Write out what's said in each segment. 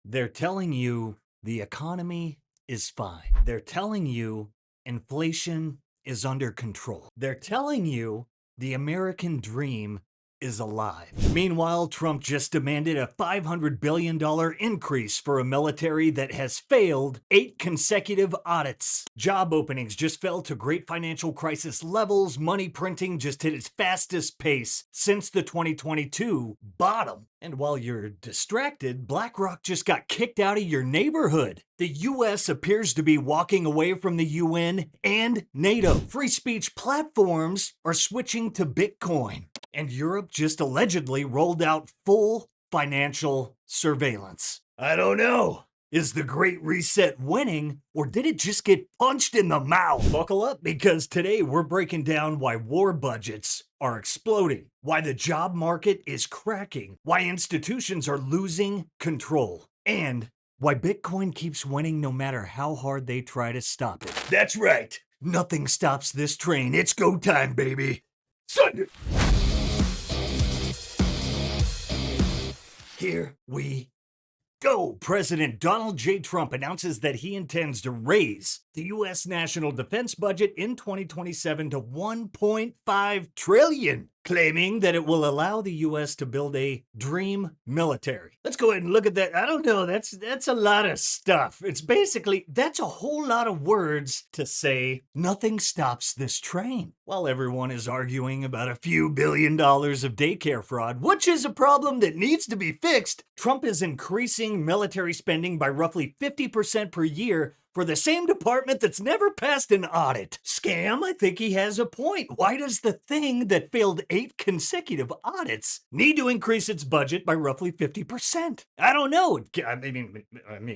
They're telling you the economy is fine. They're telling you inflation is under control. They're telling you the American dream is alive. Meanwhile, Trump just demanded a $500 billion increase for a military that has failed 8 consecutive audits. Job openings just fell to great financial crisis levels. Money printing just hit its fastest pace since the 2022 bottom. And while you're distracted, BlackRock just got kicked out of your neighborhood. The US appears to be walking away from the UN and NATO. Free speech platforms are switching to Bitcoin. And Europe just allegedly rolled out full financial surveillance. I don't know. Is the Great Reset winning, or did it just get punched in the mouth? Buckle up, because today we're breaking down why war budgets are exploding, why the job market is cracking, why institutions are losing control, and why Bitcoin keeps winning no matter how hard they try to stop it. That's right. Nothing stops this train. It's go time, baby. Sunday. Here we go. President Donald J. Trump announces that he intends to raise the U.S. national defense budget in 2027 to $1.5 trillion, claiming that it will allow the U.S. to build a dream military. Let's go ahead and look at that. I don't know, that's a lot of stuff. It's basically, that's a whole lot of words to say nothing stops this train. While everyone is arguing about a few $1 billion of daycare fraud, which is a problem that needs to be fixed, Trump is increasing military spending by roughly 50% per year for the same department that's never passed an audit. Scam? I think he has a point. Why does the thing that failed 8 consecutive audits need to increase its budget by roughly 50%? I don't know. I mean,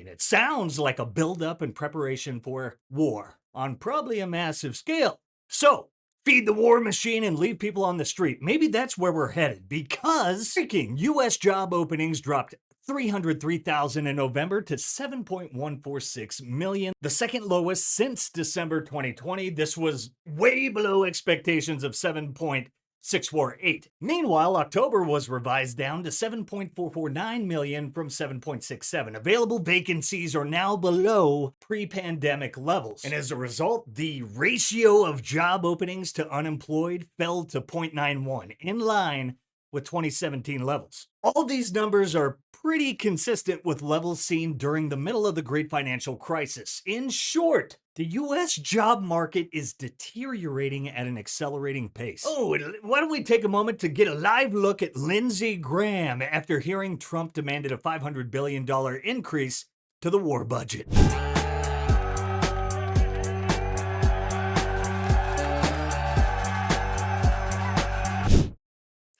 it sounds like a buildup in preparation for war on probably a massive scale. So, feed the war machine and leave people on the street. Maybe that's where we're headed, because U.S. job openings dropped 303,000 in November to 7.146 million, the second lowest since December 2020. This was way below expectations of 7.648. Meanwhile, October was revised down to 7.449 million from 7.67. Available vacancies are now below pre-pandemic levels. And as a result, the ratio of job openings to unemployed fell to 0.91, in line with 2017 levels. All these numbers are pretty consistent with levels seen during the middle of the Great Financial Crisis. In short, the U.S. job market is deteriorating at an accelerating pace. Oh, and why don't we take a moment to get a live look at Lindsey Graham after hearing Trump demanded a $500 billion increase to the war budget.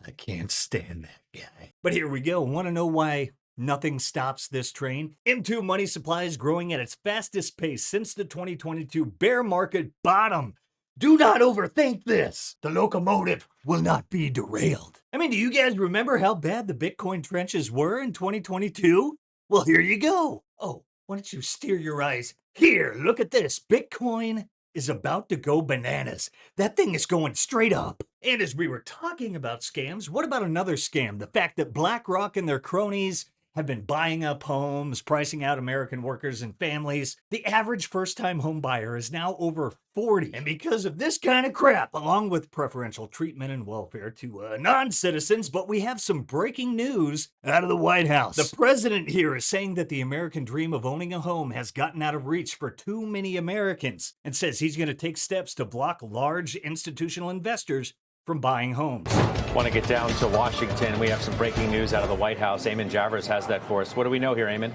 I can't stand that guy. But here we go. Want to know why nothing stops this train? M2 money supply is growing at its fastest pace since the 2022 bear market bottom. Do not overthink this. The locomotive will not be derailed. I mean, do you guys remember how bad the Bitcoin trenches were in 2022? Well, here you go. Oh, why don't you steer your eyes here? Look at this. Bitcoin is about to go bananas. That thing is going straight up. And as we were talking about scams, what about another scam? The fact that BlackRock and their cronies have been buying up homes, pricing out American workers and families. The average first-time home buyer is now over 40. And because of this kind of crap, along with preferential treatment and welfare to non-citizens, but we have some breaking news out of the White House. The president here is saying that the American dream of owning a home has gotten out of reach for too many Americans, and says he's going to take steps to block large institutional investors from buying homes. Want to get down to Washington. We have some breaking news out of the White House. Eamon Javers has that for us. What do we know here, Eamon?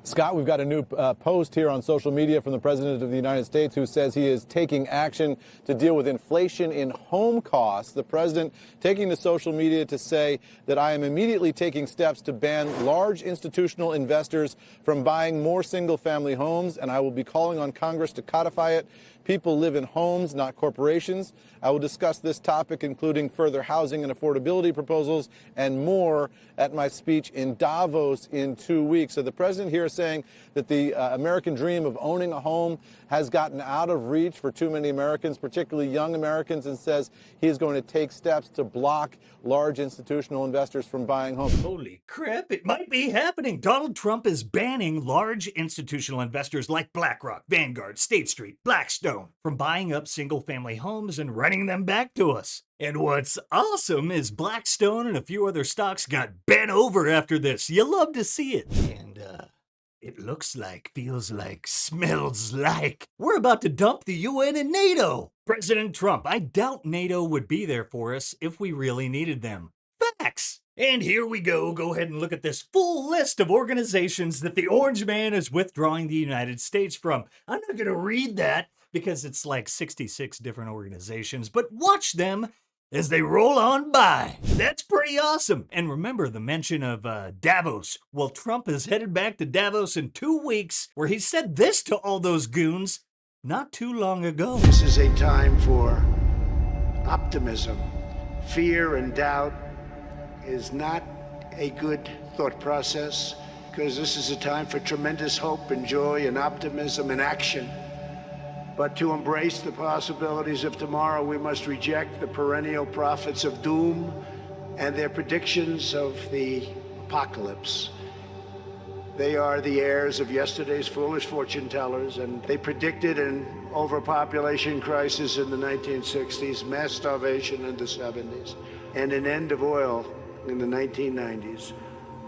Scott, we've got a new post here on social media from the President of the United States, who says he is taking action to deal with inflation in home costs. The president taking to social media to say that I am immediately taking steps to ban large institutional investors from buying more single-family homes, and I will be calling on Congress to codify it. People live in homes, not corporations. I will discuss this topic, including further housing and affordability proposals and more, at my speech in Davos in 2 weeks. So the president here saying that the American dream of owning a home has gotten out of reach for too many Americans, particularly young Americans, and says he is going to take steps to block large institutional investors from buying homes. Holy crap, it might be happening. Donald Trump is banning large institutional investors like BlackRock, Vanguard, State Street, Blackstone from buying up single-family homes and renting them back to us. And what's awesome is Blackstone and a few other stocks got bent over after this. You love to see it. And, it looks like, feels like, smells like we're about to dump the UN and NATO. President Trump, I doubt NATO would be there for us if we really needed them. Facts. And here we go. Go ahead and look at this full list of organizations that the Orange Man is withdrawing the United States from. I'm not going to read that because it's like 66 different organizations, but watch them as they roll on by. That's pretty awesome. And remember the mention of Davos. Well, Trump is headed back to Davos in 2 weeks, where he said this to all those goons not too long ago. This is a time for optimism. Fear and doubt is not a good thought process, because this is a time for tremendous hope and joy and optimism and action. But to embrace the possibilities of tomorrow, we must reject the perennial prophets of doom and their predictions of the apocalypse. They are the heirs of yesterday's foolish fortune tellers, and they predicted an overpopulation crisis in the 1960s, mass starvation in the 70s, and an end of oil in the 1990s.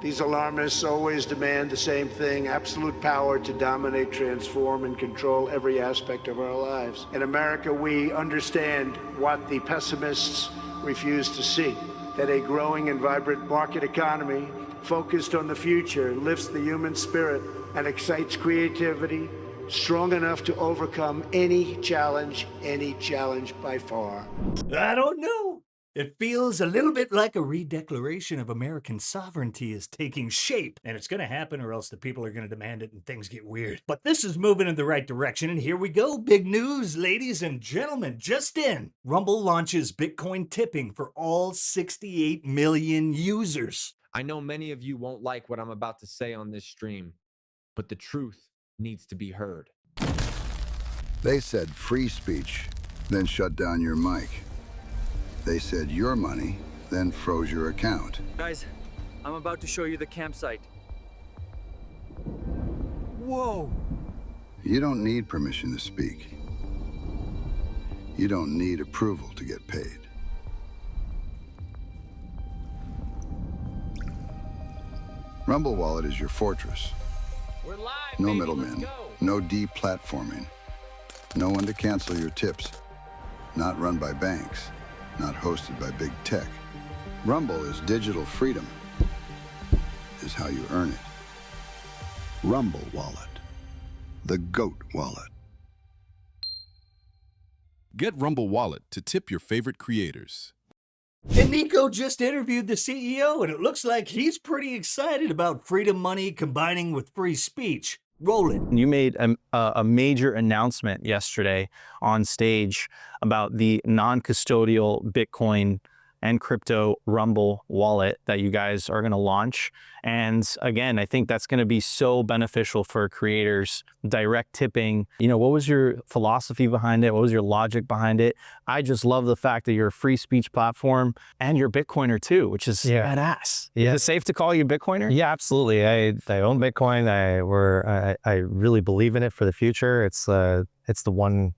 These alarmists always demand the same thing: absolute power to dominate, transform, and control every aspect of our lives. In America, we understand what the pessimists refuse to see, that a growing and vibrant market economy focused on the future lifts the human spirit and excites creativity, strong enough to overcome any challenge by far. I don't know. It feels a little bit like a redeclaration of American sovereignty is taking shape, and it's going to happen or else the people are going to demand it and things get weird. But this is moving in the right direction, and here we go. Big news, ladies and gentlemen, just in. Rumble launches Bitcoin tipping for all 68 million users. I know many of you won't like what I'm about to say on this stream, but the truth needs to be heard. They said free speech, then shut down your mic. They said your money, then froze your account. Guys, I'm about to show you the campsite. Whoa! You don't need permission to speak. You don't need approval to get paid. Rumble Wallet is your fortress. We're live, No baby. middlemen, Let's go. no deplatforming, no one to cancel your tips, not run by banks, not hosted by big tech. Rumble is digital freedom, is how you earn it. Rumble Wallet, the GOAT wallet. Get Rumble Wallet to tip your favorite creators. And Nico just interviewed the CEO, and it looks like he's pretty excited about freedom money combining with free speech. Roll it. You made a major announcement yesterday on stage about the non-custodial Bitcoin and crypto Rumble wallet that you guys are going to launch. And again, I think that's going to be so beneficial for creators. Direct tipping. You know, what was your philosophy behind it? What was your logic behind it? I just love the fact that you're a free speech platform and you're a Bitcoiner too, which is badass. Yeah. Is it safe to call you a Bitcoiner? Yeah, absolutely. I own Bitcoin. I really believe in it for the future. It's the one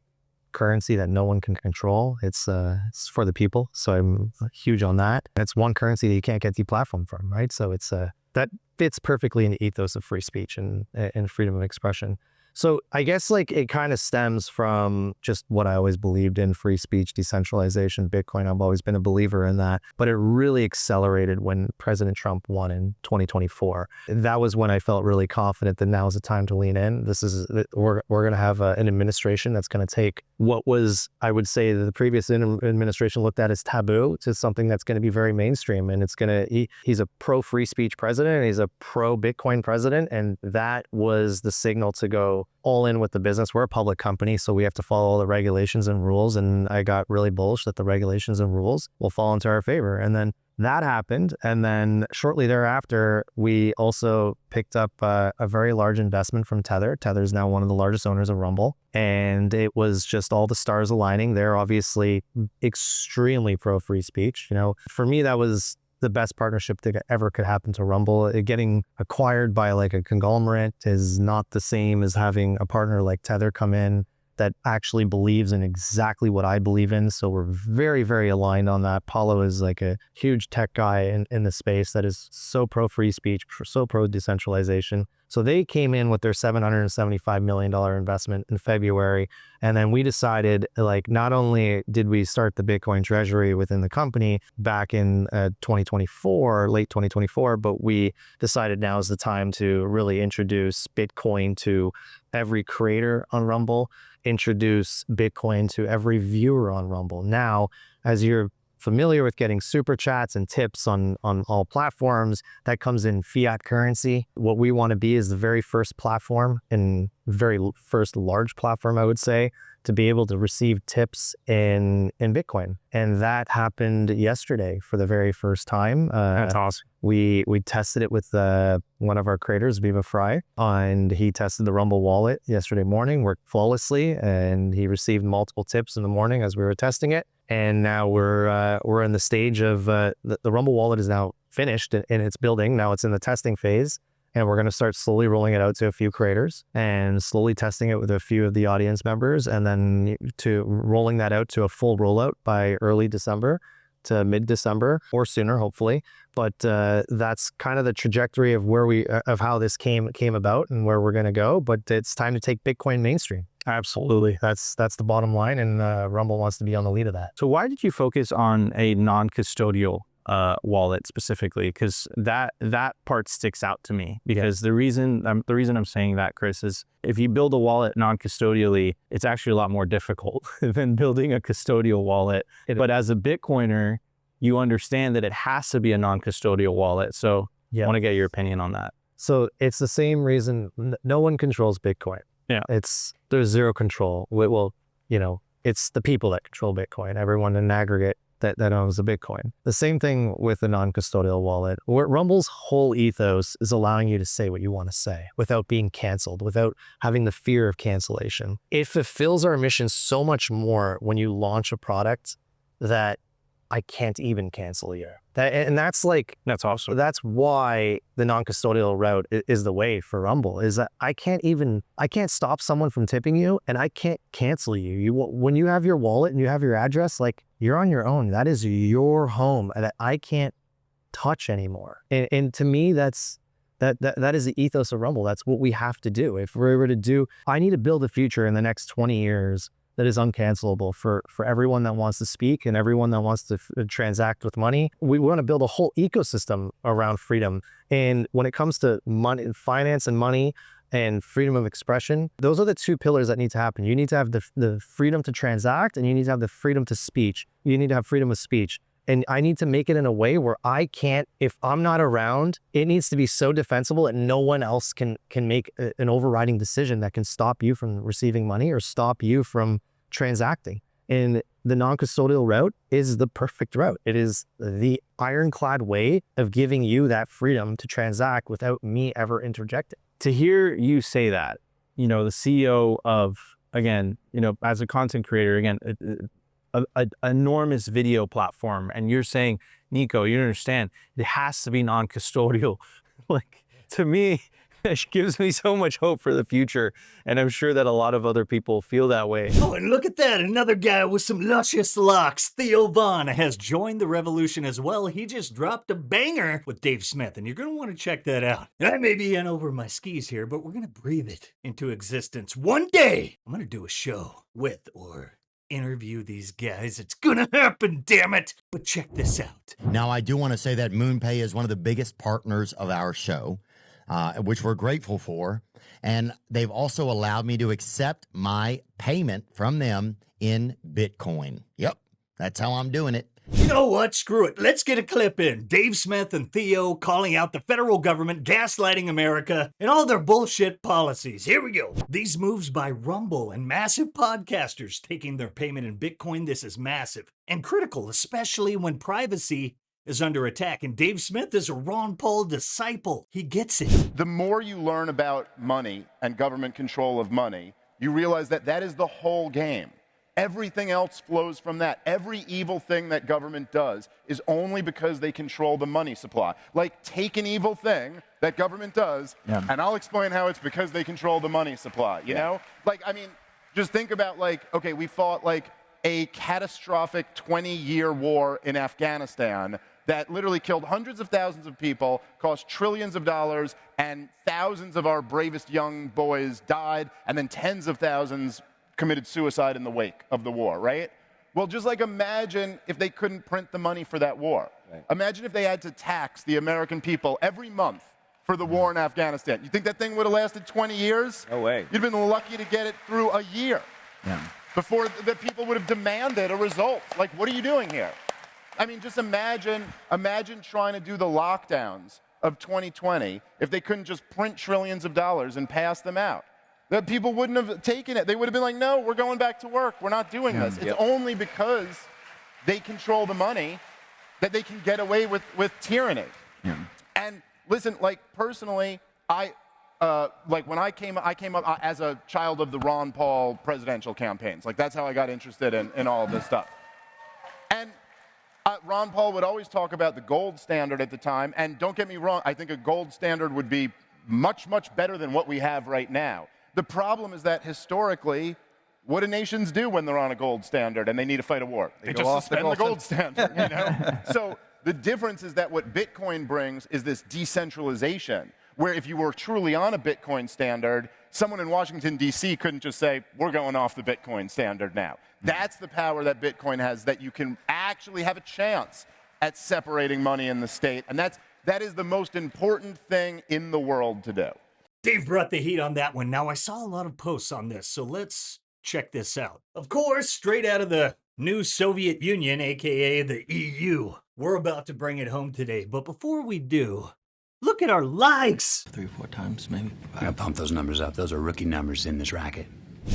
currency that no one can control. It's for the people. So I'm huge on that. It's one currency that you can't get deplatformed from, right? So it's that fits perfectly in the ethos of free speech and freedom of expression. So I guess like it kind of stems from just what I always believed in: free speech, decentralization, Bitcoin. I've always been a believer in that, but it really accelerated when President Trump won in 2024. That was when I felt really confident that now is the time to lean in. We're going to have an administration that's going to take what was, I would say, the previous administration looked at as taboo to something that's going to be very mainstream. And he's a pro free speech president. He's a pro Bitcoin president. And that was the signal to go all in with the business. We're a public company, so we have to follow all the regulations and rules. And I got really bullish that the regulations and rules will fall into our favor. And then that happened. And then shortly thereafter, we also picked up a very large investment from Tether. Tether is now one of the largest owners of Rumble. And it was just all the stars aligning. They're obviously extremely pro free speech. You know, for me, that was the best partnership that ever could happen to Rumble. Getting acquired by like a conglomerate is not the same as having a partner like Tether come in that actually believes in exactly what I believe in. So we're very, very aligned on that. Paulo is like a huge tech guy in the space that is so pro free speech, so pro decentralization. So they came in with their $775 million investment in February. And then we decided, like, not only did we start the Bitcoin treasury within the company back in 2024, late 2024, but we decided now is the time to really introduce Bitcoin to every creator on Rumble, introduce Bitcoin to every viewer on Rumble. Now, as you're familiar with getting super chats and tips on all platforms, that comes in fiat currency. What we want to be is the very first platform and very first large platform, I would say, to be able to receive tips in Bitcoin. And that happened yesterday for the very first time. That's awesome. We tested it with one of our creators, Viva Fry, and he tested the Rumble wallet yesterday morning, worked flawlessly, and he received multiple tips in the morning as we were testing it. And now we're in the stage of the Rumble wallet is now finished in its building. Now it's in the testing phase, and we're going to start slowly rolling it out to a few creators and slowly testing it with a few of the audience members, and then to rolling that out to a full rollout by early December to mid-December or sooner, hopefully. But that's kind of the trajectory of of how this came about and where we're going to go. But it's time to take Bitcoin mainstream. Absolutely. That's the bottom line, and Rumble wants to be on the lead of that. So why did you focus on a non-custodial wallet specifically? Because that part sticks out to me. Because the reason I'm saying that, Chris, is if you build a wallet non-custodially, it's actually a lot more difficult than building a custodial wallet. But as a Bitcoiner, you understand that it has to be a non-custodial wallet. So I want to get your opinion on that. So it's the same reason no one controls Bitcoin. Yeah. There's zero control. Well, you know, it's the people that control Bitcoin, everyone in aggregate that owns the Bitcoin. The same thing with a non-custodial wallet. Rumble's whole ethos is allowing you to say what you want to say without being canceled, without having the fear of cancellation. It fulfills our mission so much more when you launch a product that I can't even cancel you. That's awesome. That's why the non-custodial route is the way for Rumble, is that I can't stop someone from tipping you, and I can't cancel you. When you have your wallet and you have your address, like, you're on your own. That is your home that I can't touch anymore. And to me, that is the ethos of Rumble. That's what we have to do. If we were to do, I need to build a future in the next 20 years that is uncancelable for everyone that wants to speak and everyone that wants to transact with money. We want to build a whole ecosystem around freedom. And when it comes to money, finance and money and freedom of expression, those are the two pillars that need to happen. You need to have the freedom to transact, and you need to have the freedom to speech. You need to have freedom of speech. And I need to make it in a way where I can't, if I'm not around, it needs to be so defensible that no one else can make an overriding decision that can stop you from receiving money or stop you from transacting. And the non-custodial route is the perfect route. It is the ironclad way of giving you that freedom to transact without me ever interjecting. To hear you say that, you know, the CEO of, again, you know, as a content creator, again, an enormous video platform, and you're saying, Nico, you understand, it has to be non-custodial. Like, to me, it gives me so much hope for the future, and I'm sure that a lot of other people feel that way. Oh, and look at that, another guy with some luscious locks. Theo Vaughn has joined the revolution as well. He just dropped a banger with Dave Smith, and you're going to want to check that out. I may be in over my skis here, but we're going to breathe it into existence. One day, I'm going to do a show with or interview these guys. It's gonna happen, damn it. But check this out. Now, I do want to say that MoonPay is one of the biggest partners of our show, which we're grateful for. And they've also allowed me to accept my payment from them in Bitcoin. Yep, that's how I'm doing it. You know what? Screw it. Let's get a clip in. Dave Smith and Theo calling out the federal government gaslighting America and all their bullshit policies. Here we go. These moves by Rumble and massive podcasters taking their payment in Bitcoin. This is massive and critical, especially when privacy is under attack, and Dave Smith is a Ron Paul disciple. He gets it. The more you learn about money and government control of money, you realize that that is the whole game. Everything else flows from that. Every evil thing that government does is only because they control the money supply. Like, take an evil thing that government does, and I'll explain how it's because they control the money supply, you know? Like, I mean, just think about, like, okay, we fought, like, a catastrophic 20-year war in Afghanistan that literally killed hundreds of thousands of people, cost trillions of dollars, and thousands of our bravest young boys died, and then tens of thousands committed suicide in the wake of the war, right? Well, just like imagine if they couldn't print the money for that war. Right. Imagine if they had to tax the American people every month for the war in Afghanistan. You think that thing would have lasted 20 years? No way. You'd have been lucky to get it through a year before the people would have demanded a result. Like, what are you doing here? I mean, just imagine trying to do the lockdowns of 2020 if they couldn't just print trillions of dollars and pass them out. That people wouldn't have taken it. They would have been like, no, we're going back to work. We're not doing this. It's only because they control the money that they can get away with tyranny. And listen, like, personally, like when I came up as a child of the Ron Paul presidential campaigns. Like, that's how I got interested in all of this stuff. And Ron Paul would always talk about the gold standard at the time. And don't get me wrong, I think a gold standard would be much, much better than what we have right now. The problem is that historically, what do nations do when they're on a gold standard and they need to fight a war? They just suspend the gold standard, you know? So the difference is that what Bitcoin brings is this decentralization, where if you were truly on a Bitcoin standard, someone in Washington, D.C. couldn't just say, we're going off the Bitcoin standard now. That's the power that Bitcoin has, that you can actually have a chance at separating money in the state. And that is the most important thing in the world to do. Dave brought the heat on that one. Now, I saw a lot of posts on this, so let's check this out. Of course, straight out of the new Soviet Union, aka the EU. We're about to bring it home today, but before we do, look at our likes. 3 or 4 times, maybe. I gotta pump those numbers up. Those are rookie numbers in this racket.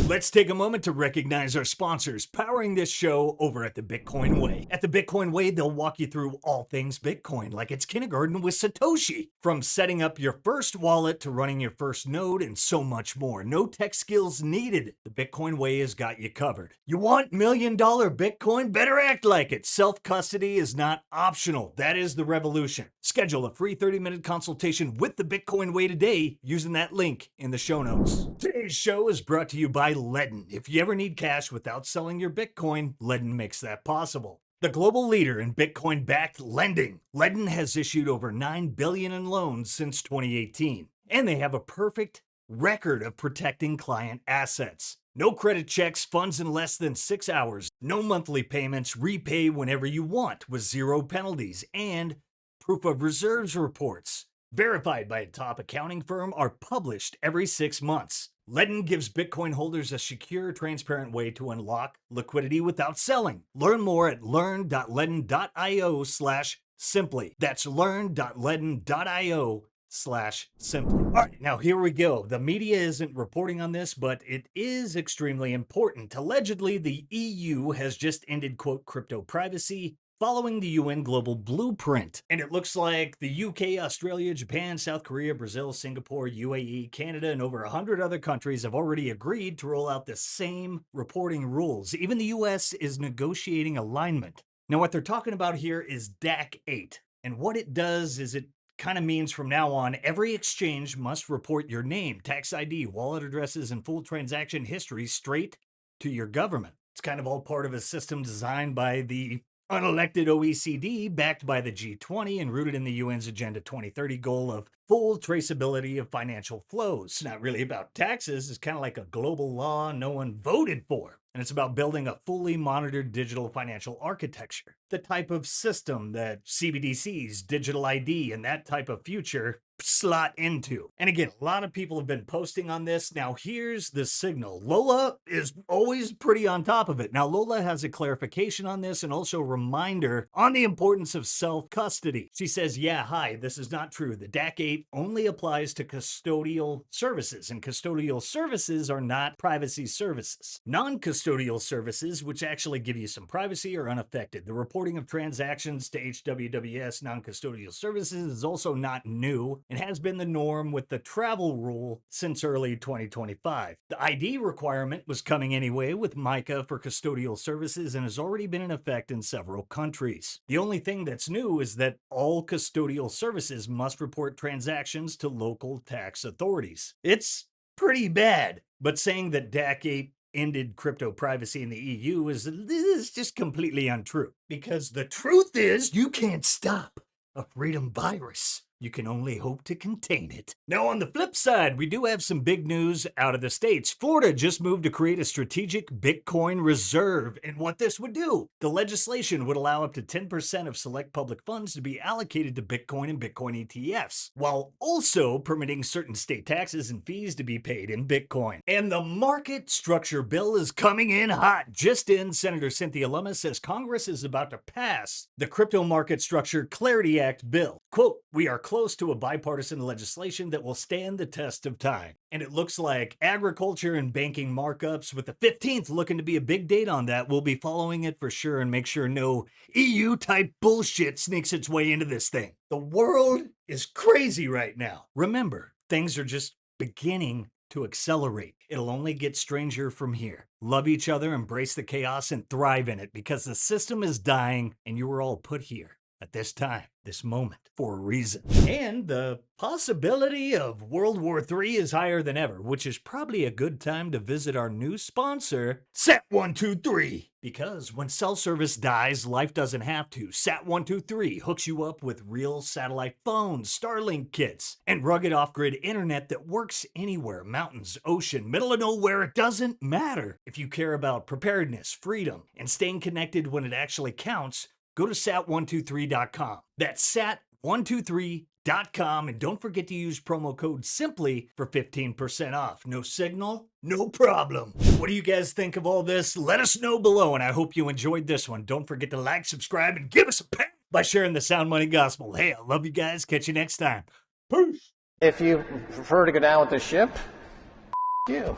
Let's take a moment to recognize our sponsors powering this show over at the Bitcoin Way. At the Bitcoin Way, they'll walk you through all things Bitcoin, like it's kindergarten with Satoshi. From setting up your first wallet to running your first node and so much more. No tech skills needed. The Bitcoin Way has got you covered. You want $1 million Bitcoin? Better act like it. Self-custody is not optional. That is the revolution. Schedule a free 30-minute consultation with the Bitcoin Way today using that link in the show notes. Today's show is brought to you by Ledn. If you ever need cash without selling your Bitcoin, Ledn makes that possible. The global leader in Bitcoin-backed lending, Ledn has issued over $9 billion in loans since 2018, and they have a perfect record of protecting client assets. No credit checks, funds in less than 6 hours, no monthly payments, repay whenever you want with 0 penalties, and proof of reserves reports, verified by a top accounting firm, are published every 6 months. Ledn gives Bitcoin holders a secure, transparent way to unlock liquidity without selling. Learn more at learn.ledn.io/simply. That's learn.ledn.io/simply. All right, now here we go. The media isn't reporting on this, but it is extremely important. Allegedly, the EU has just ended, quote, crypto privacy, following the UN Global Blueprint. And it looks like the UK, Australia, Japan, South Korea, Brazil, Singapore, UAE, Canada, and over 100 other countries have already agreed to roll out the same reporting rules. Even the US is negotiating alignment. Now, what they're talking about here is DAC 8. And what it does is it kind of means from now on, every exchange must report your name, tax ID, wallet addresses, and full transaction history straight to your government. It's kind of all part of a system designed by the unelected OECD, backed by the G20 and rooted in the UN's Agenda 2030 goal of full traceability of financial flows. It's not really about taxes. It's kind of like a global law no one voted for. And it's about building a fully monitored digital financial architecture, the type of system that CBDCs, digital ID, and that type of future slot into. And again, a lot of people have been posting on this. Now, here's the signal. Lola is always pretty on top of it. Now, Lola has a clarification on this and also a reminder on the importance of self-custody. She says, yeah, hi, this is not true. The DAC 8 8 only applies to custodial services, and custodial services are not privacy services. Non-custodial services, which actually give you some privacy, are unaffected. The reporting of transactions to HWWS non-custodial services is also not new and has been the norm with the travel rule since early 2025. The ID requirement was coming anyway with MiCA for custodial services and has already been in effect in several countries. The only thing that's new is that all custodial services must report transactions to local tax authorities. It's pretty bad, but saying that DAC 8 ended crypto privacy in the EU is just completely untrue. Because the truth is, you can't stop a freedom virus. You can only hope to contain it. Now, on the flip side, we do have some big news out of the States. Florida just moved to create a strategic Bitcoin reserve. And what this would do, the legislation would allow up to 10% of select public funds to be allocated to Bitcoin and Bitcoin ETFs, while also permitting certain state taxes and fees to be paid in Bitcoin. And the market structure bill is coming in hot. Just in, Senator Cynthia Lummis says Congress is about to pass the Crypto Market Structure Clarity Act bill. Quote, "We are close to a bipartisan legislation that will stand the test of time." And it looks like agriculture and banking markups, with the 15th looking to be a big date on that, we'll be following it for sure and make sure no EU-type bullshit sneaks its way into this thing. The world is crazy right now. Remember, things are just beginning to accelerate. It'll only get stranger from here. Love each other, embrace the chaos, and thrive in it, because the system is dying and you were all put here at this time, this moment, for a reason. And the possibility of World War III is higher than ever, which is probably a good time to visit our new sponsor, Sat123. Because when cell service dies, life doesn't have to. Sat123 hooks you up with real satellite phones, Starlink kits, and rugged off-grid internet that works anywhere, mountains, ocean, middle of nowhere, it doesn't matter. If you care about preparedness, freedom, and staying connected when it actually counts, go to sat123.com. That's sat123.com, and don't forget to use promo code SIMPLY for 15% off. No signal? No problem. What do you guys think of all this? Let us know below, and I hope you enjoyed this one. Don't forget to like, subscribe, and give us a pat by sharing the Sound Money Gospel. Hey, I love you guys. Catch you next time. Peace. If you prefer to go down with the ship, you.